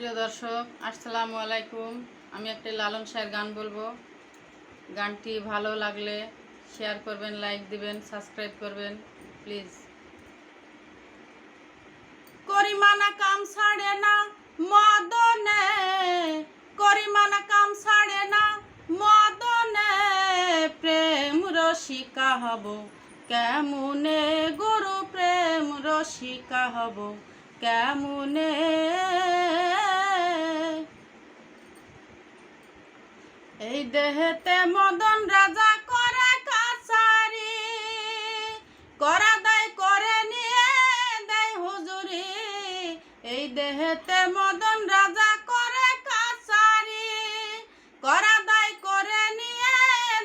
প্রিয় দর্শক, আসসালামু আলাইকুম। আমি একটা লালন শাহের গান বলবো। গানটি ভালো লাগলে শেয়ার করবেন, লাইক দিবেন, সাবস্ক্রাইব করবেন প্লিজ। করিমানা কাম ছাড়ে না মদনে, করিমানা কাম ছাড়ে না মদনে, প্রেম রসিকা হব কেমনে গুরু, প্রেম রসিকা হব কেমনে। এই দেহেতে মদন রাজা করে কাছারি, করা দায় করে নিয়ে দেয় হুজুরি। এই দেহেতে মদন রাজা করে কাছারি, করা দায় করে নিয়ে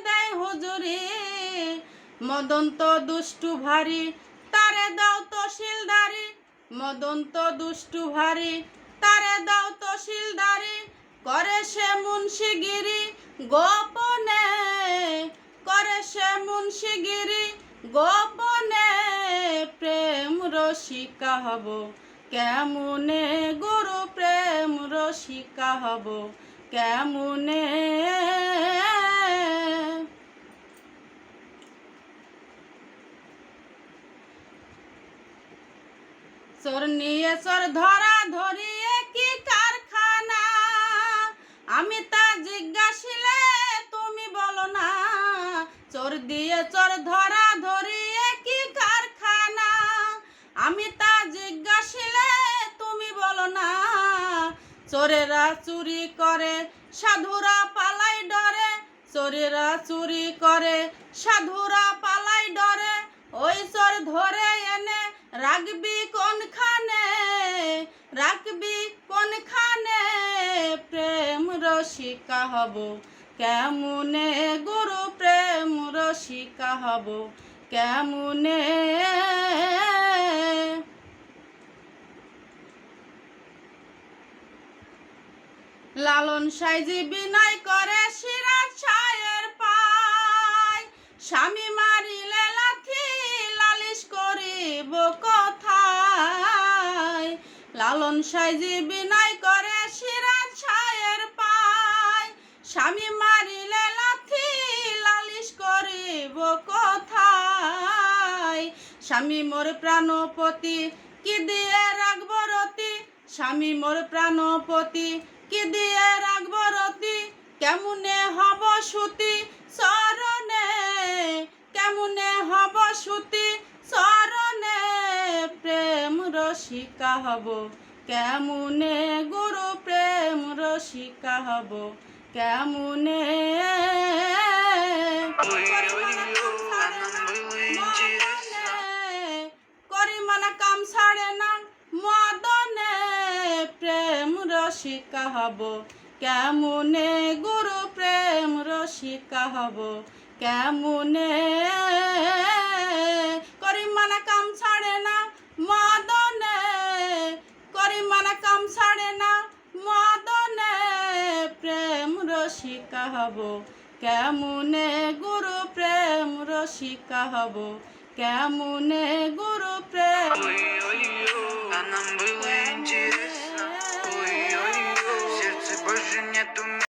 দেয় হুজুরি। মদন তো দুষ্টু ভারী, তারে দাও তহসিলদারি। মদন তো দুষ্টু ভারী, তারে দাও তহসিলদারি। করে সে মুন্সিগিরি গোপনে, করে সে মুন্সিগিরি গোপনে, প্রেম রসিকা হব কেমনে গুরু, প্রেম রসিকা হব কেমনে। চোর নিয়ে চোর ধরা ধরিয়ে কি কারখানা, আমি তা জিজ্ঞাসিলে তুমি বলো না। চোর দিয়ে চোর ধরা ধরিয়ে কি কারখানা, আমি তা জিজ্ঞাসিলে তুমি বলো না। চোরেরা চুরি করে সাধুরা পালাই ডরে, চোরেরা চুরি করে সাধুরা পালাই ডরে। ওই চোর ধরে এনে রাখবি কোনখানে, রাখবি কোনখানে, প্রেম রসিকা হব কেমনে গুরু, প্রেম রসিকা হব কেমনে। লালন সাইজি বিনয় করে সিরাজ শাহের পায়, স্বামী মারিলে লাথি লালিশ করিব কোথায়। লালন সাইজি বিনয় করে সিরাজ শাহের পায়, স্বামী মারিলে লাথি লালিশ করিব কোথায়। স্বামী মোর প্রাণপতি কি দিয়ে রাখব রতি, স্বামী মোর প্রাণপতি কি দিয়ে রাখব রতি। কেমনে হব সুতি চরণে, কেমনে হব সুতি চরণে, প্রেম রসিকা হব কেমনে গুরু, প্রেম রসিকা হব কেমনে। করিমানা কাম ছাড়ে না মদনে, প্রেম রসিকা হব কেমনে গুরু, প্রেম রসিকা হব কেমনে। করিমানা কাম ছাড়ে না মদনে, করিমানা কাম ছাড়ে না মদনে, প্রেম রসিকা হব কেমনে গুরু, প্রেম রসিকা হব কেমনে গুরু, প্রেম А нам было интересно, ой-ой-ой, в сердце больше нету